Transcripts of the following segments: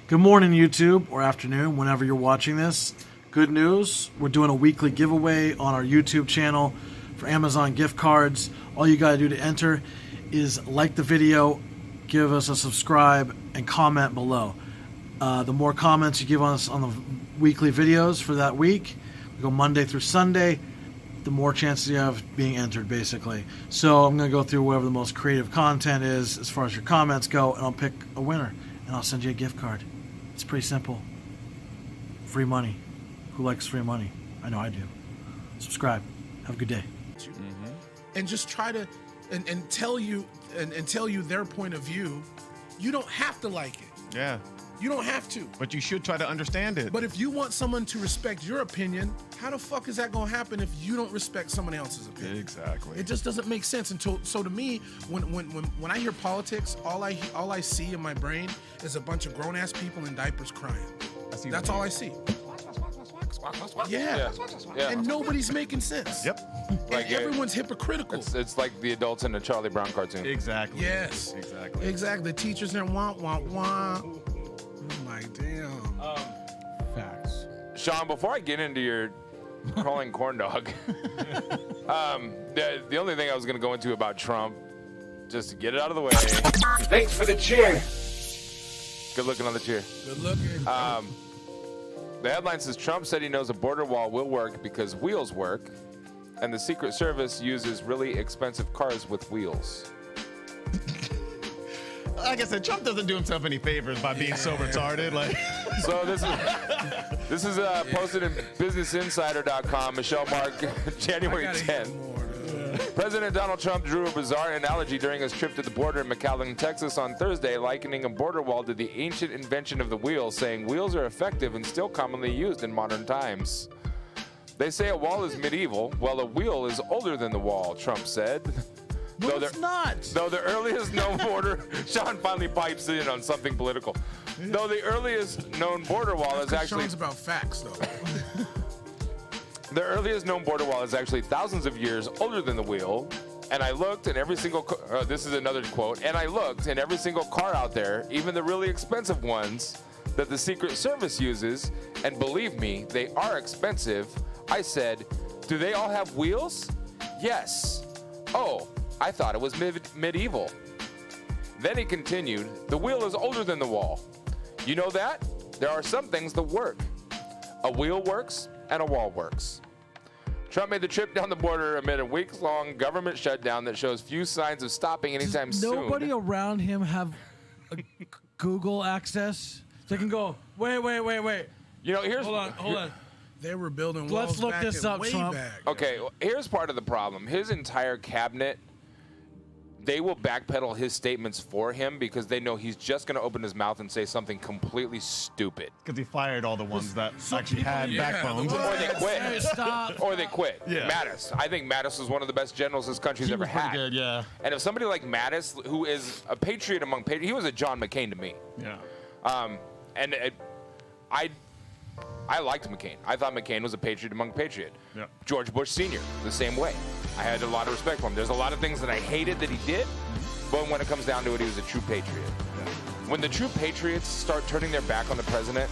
Good morning, YouTube, or afternoon, whenever you're watching this. Good news, we're doing a weekly giveaway on our YouTube channel for Amazon gift cards. All you gotta do to enter is like the video, give us a subscribe, and comment below. The more comments you give us on the weekly videos for that week, we go Monday through Sunday, the more chances you have being entered, basically. So I'm gonna go through whatever the most creative content is as far as your comments go, and I'll pick a winner, and I'll send you a gift card. It's pretty simple. Free money. Who likes free money? I know I do. Subscribe. Have a good day. And just try to and tell you their point of view. You don't have to like it. Yeah. You don't have to. But you should try to understand it. But if you want someone to respect your opinion, how the fuck is that gonna happen if you don't respect someone else's opinion? Exactly. It just doesn't make sense. So to me, when I hear politics, all I see in my brain is a bunch of grown ass people in diapers crying. That's all I see. Yeah. And nobody's making sense. Yep. And everyone's hypocritical. It's like the adults in a Charlie Brown cartoon. Exactly. Yes. Exactly. The teachers there want. Oh my damn. Facts. Shawn, before I get into your crawling corn dog, the only thing I was going to go into about Trump, just to get it out of the way. Thanks for the cheer. Good looking on the cheer. Good looking. The headline says Trump said he knows a border wall will work because wheels work, and the Secret Service uses really expensive cars with wheels. Like I said, Trump doesn't do himself any favors by being so retarded. Like, so this is posted in BusinessInsider.com. Michelle Mark, January 10th. President Donald Trump drew a bizarre analogy during his trip to the border in McAllen, Texas on Thursday, likening a border wall to the ancient invention of the wheel, saying wheels are effective and still commonly used in modern times. They say a wall is medieval. Well, a wheel is older than the wall, Trump said. No, it's not. Though the earliest known border, Shawn finally pipes in on something political. Though the earliest known border wall is actually Shawn's about facts, though. The earliest known border wall is actually thousands of years older than the wheel. And I looked, and every single this is another quote. And I looked, and every single car out there, even the really expensive ones that the Secret Service uses, and believe me, they are expensive. I said, do they all have wheels? Yes. Oh, I thought it was medieval. Then he continued, the wheel is older than the wall. You know that? There are some things that work. A wheel works and a wall works. Trump made the trip down the border amid a weeks-long government shutdown that shows few signs of stopping anytime soon. Nobody around him have a Google access? They can go, wait. You know, here's... Hold on. They were building walls Let's look back this in up, way Trump. back. Okay, well, here's part of the problem. His entire cabinet, they will backpedal his statements for him because they know he's just going to open his mouth and say something completely stupid. because he fired all the ones that actually had backbones. Or they quit. Stop. Or they quit. Yeah. Mattis. I think Mattis was one of the best generals this country's He ever was pretty had. good, yeah. And if somebody like Mattis, who is a patriot among patriots, he was a John McCain to me. Yeah. I liked McCain. I thought McCain was a patriot among patriots. Yeah. George Bush Sr., the same way. I had a lot of respect for him. There's a lot of things that I hated that he did, but when it comes down to it, he was a true patriot. Yeah. When the true patriots start turning their back on the president,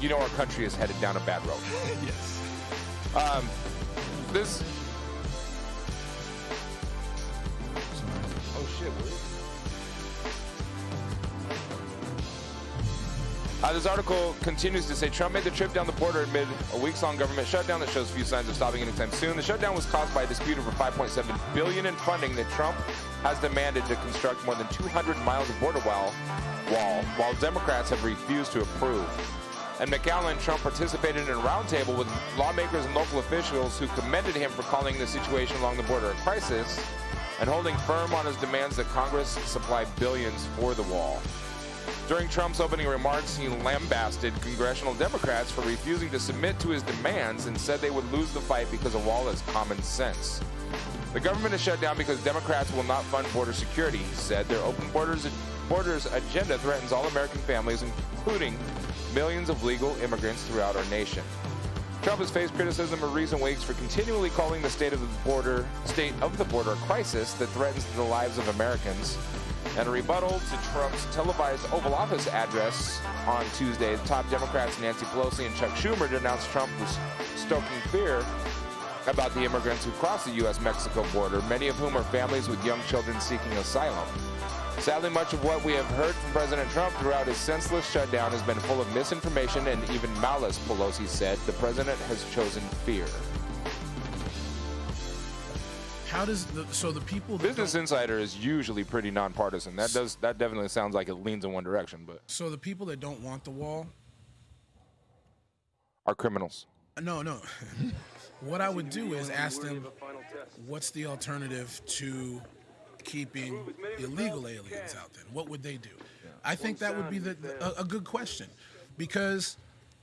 you know our country is headed down a bad road. Yes. This... Oh, shit. This article continues to say Trump made the trip down the border amid a weeks-long government shutdown that shows few signs of stopping anytime soon. The shutdown was caused by a dispute over $5.7 billion in funding that Trump has demanded to construct more than 200 miles of border wall, while Democrats have refused to approve. And McAllen, Trump participated in a roundtable with lawmakers and local officials who commended him for calling the situation along the border a crisis and holding firm on his demands that Congress supply billions for the wall. During Trump's opening remarks, he lambasted congressional Democrats for refusing to submit to his demands and said they would lose the fight because a wall is common sense. The government is shut down because Democrats will not fund border security, he said. Their open borders agenda threatens all American families, including millions of legal immigrants throughout our nation. Trump has faced criticism in recent weeks for continually calling the state of the border a crisis that threatens the lives of Americans. And a rebuttal to Trump's televised Oval Office address on Tuesday, top Democrats Nancy Pelosi and Chuck Schumer denounced Trump was stoking fear about the immigrants who cross the U.S.-Mexico border, many of whom are families with young children seeking asylum. Sadly, much of what we have heard from President Trump throughout his senseless shutdown has been full of misinformation and even malice, Pelosi said. The president has chosen fear. How does the people? Business Insider is usually pretty nonpartisan. That definitely sounds like it leans in one direction, but so the people that don't want the wall are criminals. No. What I would do is ask them, what's the alternative to keeping illegal aliens out there? What would they do? I think that would be a good question, because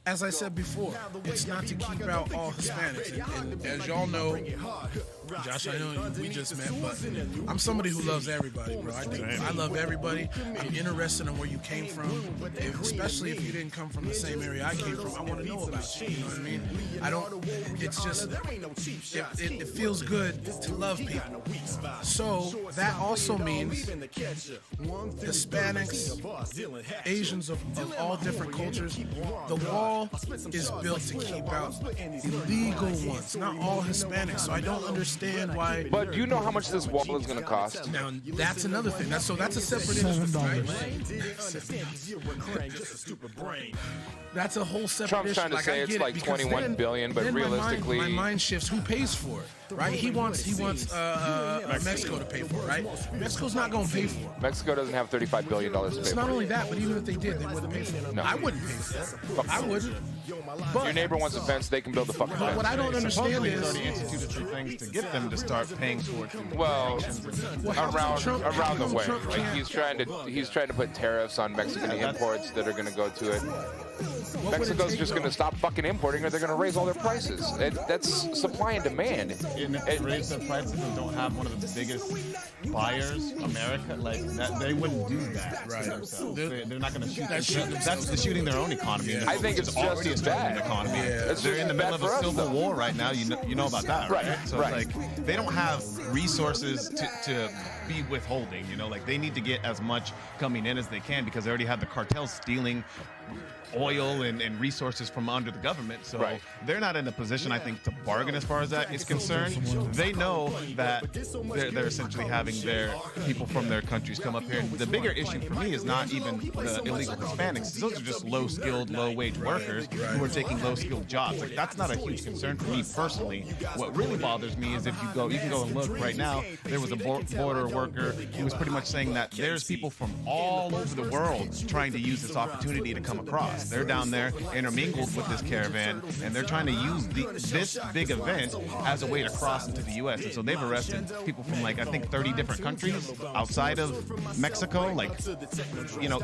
as I said before, it's not to keep out all Hispanics. And as y'all know, Josh, I know we just met, but I'm somebody who loves everybody, bro. I love everybody. I'm interested in where you came from, especially if you didn't come from the same area I came from. I want to know about you. You know what I mean? It's just, it feels good to love people. So that also means Hispanics, Asians of all different cultures. The wall is built to keep out illegal ones, not all Hispanics. So I don't understand why. But do you know how much this wall is going to cost? Now that's another thing. That's a separate issue, right? That's a whole separate Trump's issue. trying to say it's like $21 billion, but realistically, my mind shifts. Who pays for it? Right? He wants Mexico to pay for it, right? Mexico's not going to pay for it. Mexico doesn't have $35 billion to pay for it. It's not only that, but even if they did, they wouldn't pay for it. No. I wouldn't pay for it. I wouldn't. But your neighbor wants a fence, they can build the fucking fence. What I don't understand He's is already instituted some things to get them to start paying towards the well, around the way. Trump Like he's trying to put tariffs on Mexican imports that are going to go to it. Mexico's just going to stop fucking importing, or they're going to raise all their prices. That's supply and demand. And if they raise their prices and don't have one of the biggest buyers, America, like that, they wouldn't do that to themselves. They're not going to shoot. That's shooting their own economy. I think it's just as bad. Economy. Yeah. They're in the middle of a civil war right now. You know about that, right? So Right. It's like they don't have resources to be withholding. You know, like they need to get as much coming in as they can because they already have the cartels stealing oil and resources from under the government. So they're not in a position, I think, to bargain as far as that is concerned. They know that they're essentially having their people from their countries come up here. And the bigger issue for me is not even the illegal Hispanics. Those are just low-skilled, low-wage workers who are taking low-skilled jobs. Like that's not a huge concern for me personally. What really bothers me is if you can go and look right now, there was a border worker who was pretty much saying that there's people from all over the world trying to use this opportunity to come across. They're down there intermingled with this caravan, and they're trying to use this big event as a way to cross into the U.S. And so they've arrested people from like I think 30 different countries outside of Mexico, like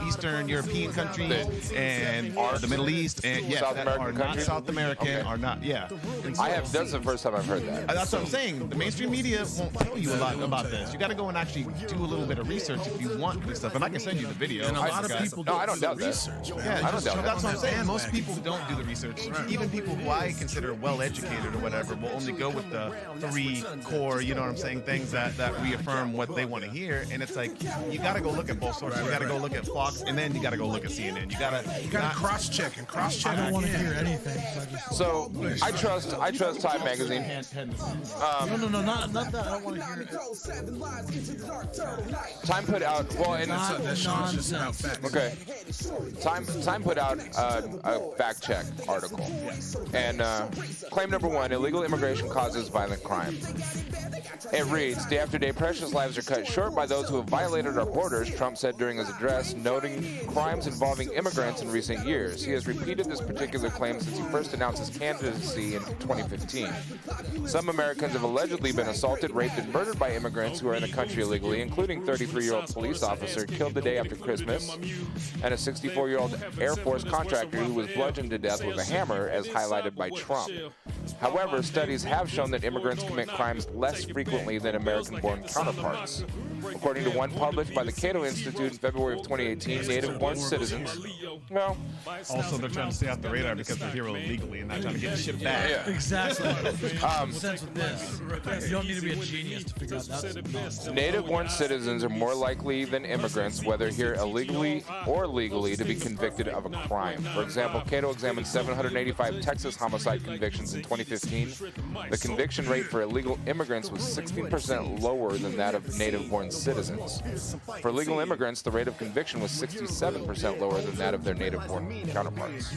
Eastern European countries and the Middle East, and South that American are not countries? South American, Okay. are not. Yeah, and so, That's the first time I've heard that. that's what I'm saying. The mainstream media won't tell you a lot about this. You got to go and actually do a little bit of research if you want this stuff. And I can send you the video. and a lot of people No, I don't don't do doubt the that. research. Yeah, I don't doubt that. that's what I'm saying. Most people don't do the research. Even people who I consider well-educated or whatever will only go with the three core, you know what I'm saying, things that reaffirm what they want to hear. And it's like, you got to go look at both sources. You got to go look at Fox, and then you got to go look at CNN. You got to cross-check and cross-check. I don't want to hear anything. So I trust Time Magazine. No, not that. I don't want to hear it. Time put out That's Shawn's just about facts. Okay. Time put out a fact check article, and claim number one: illegal immigration causes violent crime. It reads, day after day, precious lives are cut short by those who have violated our borders, Trump said during his address, noting crimes involving immigrants in recent years. He has repeated this particular claim since he first announced his candidacy in 2015. Some Americans have allegedly been assaulted, raped, and murdered by immigrants who are in the country illegally, including 33-year-old police officer killed the day after Christmas, and a 64-year-old Air Force contractor who was bludgeoned to death with a hammer, as highlighted by Trump. However, studies have shown that immigrants commit crimes less frequently than American-born counterparts. According to one published by the Cato Institute in February of 2018, native-born citizens. Well, Also, they're trying to stay off the radar because they're here illegally and not trying to get shit back. yeah. Exactly. Sense with this. You don't need to be a genius to figure out that's Native-born citizens are more likely than immigrants, whether here illegally or legally, to be convicted of a crime. For example, Cato examined 785 Texas homicide convictions in 2015. The conviction rate for illegal immigrants was 16% lower than that of native-born citizens. For legal immigrants, the rate of conviction was 67% lower than that of their native-born counterparts.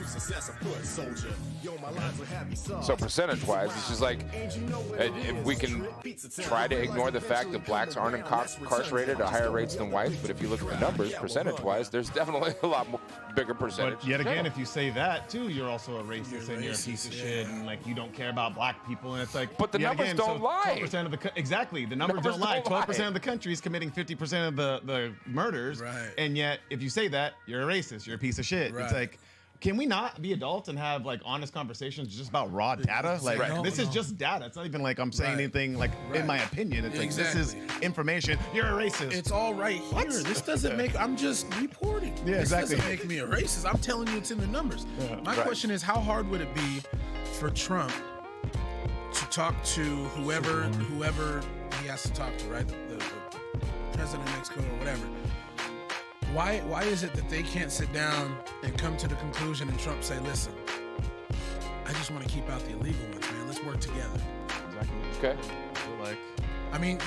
So percentage-wise, it's just like if we can try to ignore the fact that blacks aren't incarcerated at higher rates than whites, but if you look at the numbers, percentage-wise, there's definitely a lot more, bigger percentage. But yet again, if you say that too, you're also a racist and you're a piece of shit and like you don't care about black people, and it's like. But the numbers don't lie. 12% of the exactly, the numbers don't lie. 12% of the country is committing 50% of the murders, Right. and yet if you say that, you're a racist, you're a piece of shit. Right. It's like. Can we not be adults and have like honest conversations just about raw data? Like this is just data. It's not even like I'm saying anything like in my opinion. It's like this is information. You're a racist. It's all right here. What? This doesn't make. I'm just reporting. Yeah, exactly. This doesn't make me a racist. I'm telling you, it's in the numbers. My question is, how hard would it be for Trump to talk to whoever he has to talk to, right? The president of Mexico or whatever. Why is it that they can't sit down and come to the conclusion and Trump say, listen, I just want to keep out the illegal ones, man. Let's work together. Okay. Like, I mean,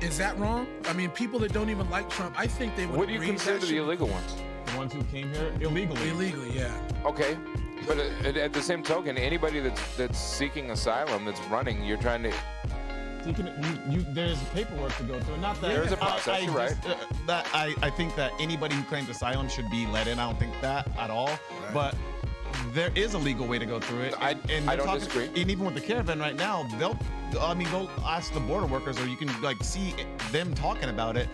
is that wrong? I mean, people that don't even like Trump, I think they would What do you agree consider that the illegal ones? the ones who came here illegally. illegally, yeah. Okay. But at the same token, anybody that's seeking asylum, that's running, you're trying to. There's paperwork to go through. Not that There's a process, you're right. I think that anybody who claims asylum should be let in. I don't think that at all. Right. But there is a legal way to go through it. I they're don't disagree. And even with the caravan right now, go ask the border workers, or you can like see them talking about it.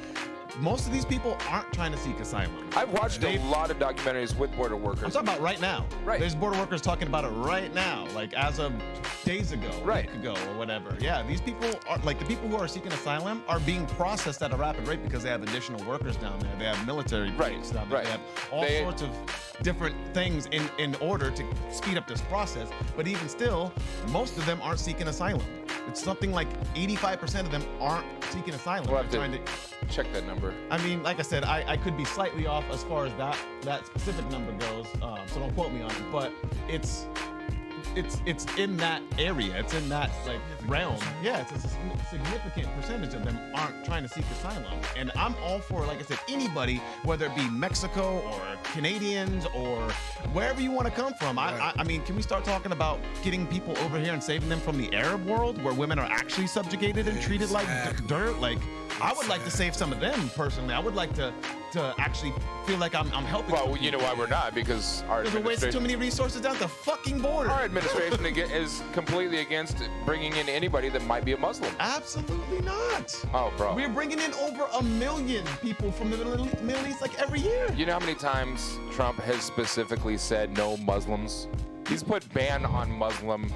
Most of these people aren't trying to seek asylum. I've watched a lot of documentaries with border workers. I'm talking about right now. Right. There's border workers talking about it right now, like as of days ago, Right. a week ago, or whatever. Yeah, these people are like the people who are seeking asylum are being processed at a rapid rate because they have additional workers down there. They have military base down there. Right. They have all sorts of different things in order to speed up this process. But even still, most of them aren't seeking asylum. It's something like 85% of them aren't seeking asylum. We'll have They're to trying to check that number. I mean, like I said, I could be slightly off as far as that specific number goes, so don't quote me on it. But it's in that area. It's in that like realm. Yeah, it's a significant percentage of them aren't trying to seek asylum. And I'm all for, like I said, anybody, whether it be Mexico or Canadians or wherever you want to come from. I mean, can we start talking about getting people over here and saving them from the Arab world, where women are actually subjugated and treated like dirt? Like, I would like to save some of them personally. I would like to actually feel like I'm helping. Well, you know why we're not? Because our Because we're wasting too administration, many resources down the fucking border. our administration is completely against bringing in anybody that might be a Muslim. Absolutely not. Oh, bro. We're bringing in over 1 million people from the Middle East like every year. You know how many times Trump has specifically said no Muslims? He's put ban on Muslim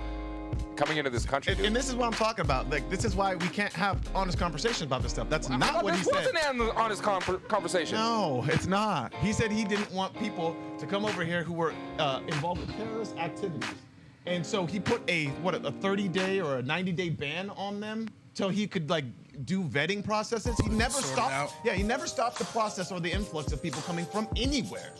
coming into this country. And this is what I'm talking about. Like, this is why we can't have honest conversations about this stuff. That's not what he said. This wasn't an honest conversation. No, it's not. He said he didn't want people to come over here who were involved with terrorist activities. And so he put a 30-day or a 90-day ban on them till he could like do vetting processes. He never Sort it stopped. out. Yeah, he never stopped the process or the influx of people coming from anywhere.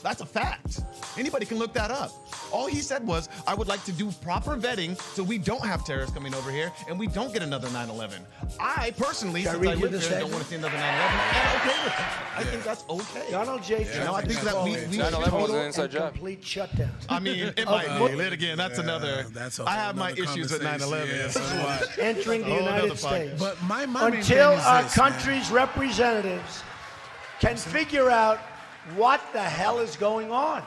That's a fact. Anybody can look that up. All he said was, I would like to do proper vetting so we don't have terrorists coming over here and we don't get another 9/11. I personally, since I live here, don't want to see another 9/11. I'm okay with that. I think that's okay. Donald J. Trump I think that we 9/11 was an inside job. complete shutdown. I mean, it might be. Then again, that's another. That's a I whole have my nother issues with conversation. 9/11. Yeah, so do I. Entering the Whole nother United fuck. States. But my main Until thing is our this, country's representatives can figure out what the hell is going on.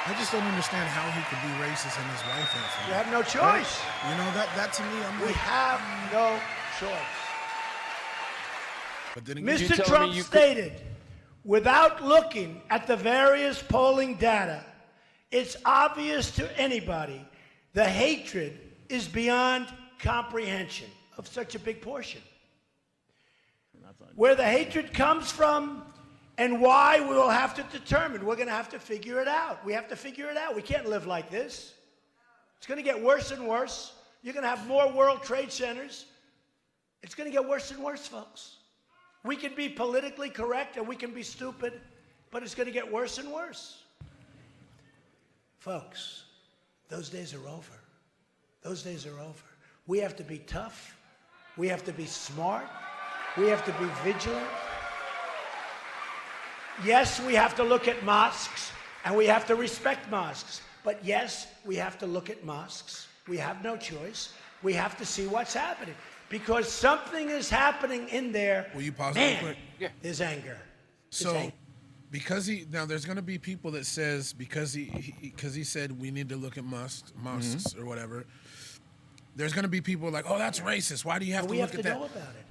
I just don't understand how he could be racist and his wife ain't. We have no choice. You know, that to me, I'm We like, have no choice. but then again, Mr. Trump stated, without looking at the various polling data, it's obvious to anybody the hatred is beyond comprehension. of such a big portion. Where the hatred comes from and why, we will have to determine. We're going to have to figure it out. We have to figure it out. We can't live like this. It's going to get worse and worse. You're going to have more World Trade Centers. It's going to get worse and worse, folks. We can be politically correct and we can be stupid, but it's going to get worse and worse. Folks, those days are over. Those days are over. We have to be tough. We have to be smart. We have to be vigilant. Yes, we have to look at mosques, and we have to respect mosques. But yes, we have to look at mosques. We have no choice. We have to see what's happening. Because something is happening in there. Will you pause Man, real quick? Yeah. There's anger. So, because there's going to be people that says because he said we need to look at mosques or whatever. There's going to be people like, oh, that's racist. Why do you have to look at that? We have to know about it.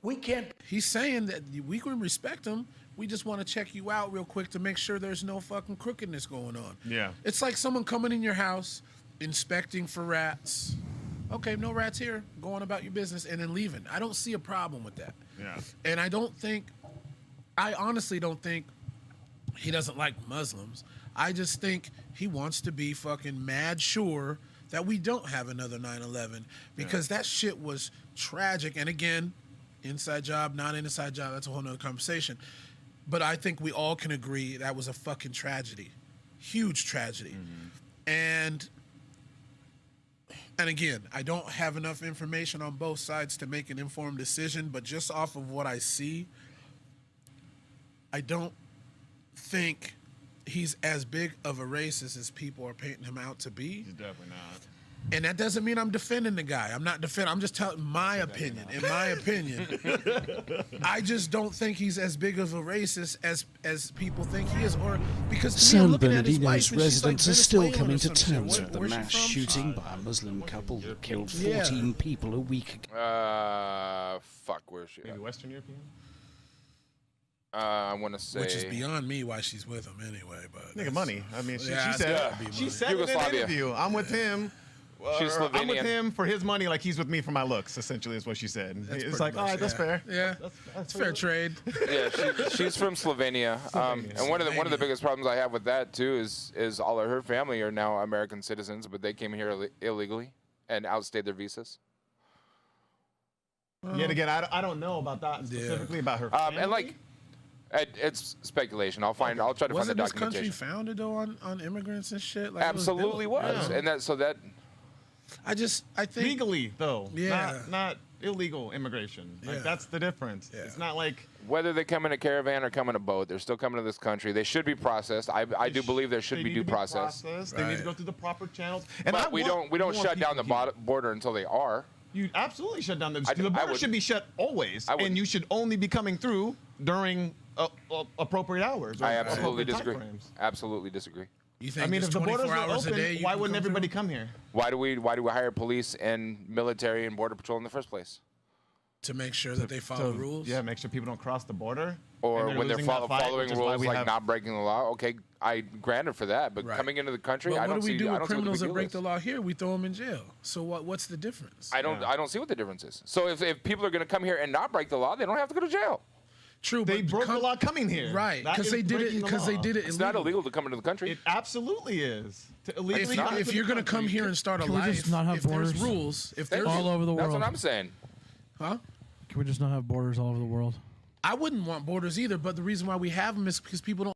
We can't. He's saying that we can respect him. We just want to check you out real quick to make sure there's no fucking crookedness going on. Yeah. It's like someone coming in your house, inspecting for rats. Okay, no rats here. Go on about your business and then leaving. I don't see a problem with that. Yeah. And I honestly don't think he doesn't like Muslims. I just think he wants to be fucking mad sure that we don't have another 9/11 because that shit was tragic. And again, inside job, not inside job, that's a whole nother conversation. But I think we all can agree that was a fucking tragedy. Huge tragedy. And again, I don't have enough information on both sides to make an informed decision, but just off of what I see, I don't think he's as big of a racist as people are painting him out to be. He's definitely not. And that doesn't mean I'm defending the guy. I'm not defending. I'm just telling my opinion. In my opinion, I just don't think he's as big of a racist as people think he is. Or because to me, I'm San looking at his Bernardino's wife and she's like residents are still Venezuelan coming or to some shit. terms with the Where's she mass from? shooting by a Muslim couple that killed 14 people a week ago. Fuck, where is she? Maybe Western European? I want to say. Which is beyond me why she's with him anyway. But Nigga, money. I mean, she Yeah, said, it's gotta be she money. said in an Yugoslavia. interview, I'm with him. She's or, I'm with Slovenian. him for his money like he's with me for my looks, essentially, is what she said. That's It's pretty like, much, all right, that's yeah. fair. Yeah, That's fair trade. Yeah, she's from Slovenia. And one of the biggest problems I have with that too is all of her family are now American citizens, but they came here illegally and outstayed their visas. Yet again, I don't know about that specifically about her family. And like, it's speculation. I'll try to find the Wasn't this country documentation. founded though on immigrants and shit? Like, Absolutely it was built. was, Yeah. and that. I think legally though, Yeah. not illegal immigration. Like Yeah. that's the difference. Yeah. It's not like Whether they come in a caravan or come in a boat, they're still coming to this country. They should be processed. I do believe there should they be need due to be process. processed. They need to Right. go through the proper channels. And But we don't shut down the people here. border until they are. You absolutely shut down the I border. would- Should be shut always, I would- and you should only be coming through during appropropriate hours. Or I absolutely appropriate disagree. timeframes. Absolutely disagree. You think I mean, just if the borders 24 were hours a open, day, you why can wouldn't come everybody through? come here? Why do we hire police and military and border patrol in the first place? To make sure that they follow rules? Yeah, make sure people don't cross the border. Or and when they're losing that fight, following which is why rules we like have- not breaking the law. Okay, I granted for that, but Right. coming into the country, But I what don't do we see. do I with don't see what the criminals big that deal break is. the law here? We throw them in jail. So what's the difference? I don't see what the difference is. So if people are going to come here and not break the law, they don't have to go to jail. True, They but broke the law coming here. Right, That because is they did it. breaking the Because they law. did it. It's not illegal to come into the country. It absolutely is. To illegally come If into you're the going to come country, here and start a Can we life, just not have if there's borders? rules, if there's all over the That's world. what I'm saying. huh? Can we just not have borders all over the world? I wouldn't want borders either, but the reason why we have them is because people don't.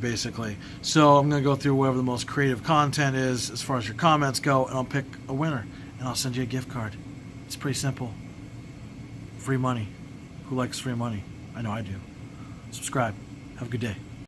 Basically. So I'm going to go through whatever the most creative content is as far as your comments go, and I'll pick a winner, and I'll send you a gift card. It's pretty simple. Free money. Who likes free money? I know I do. Subscribe. Have a good day.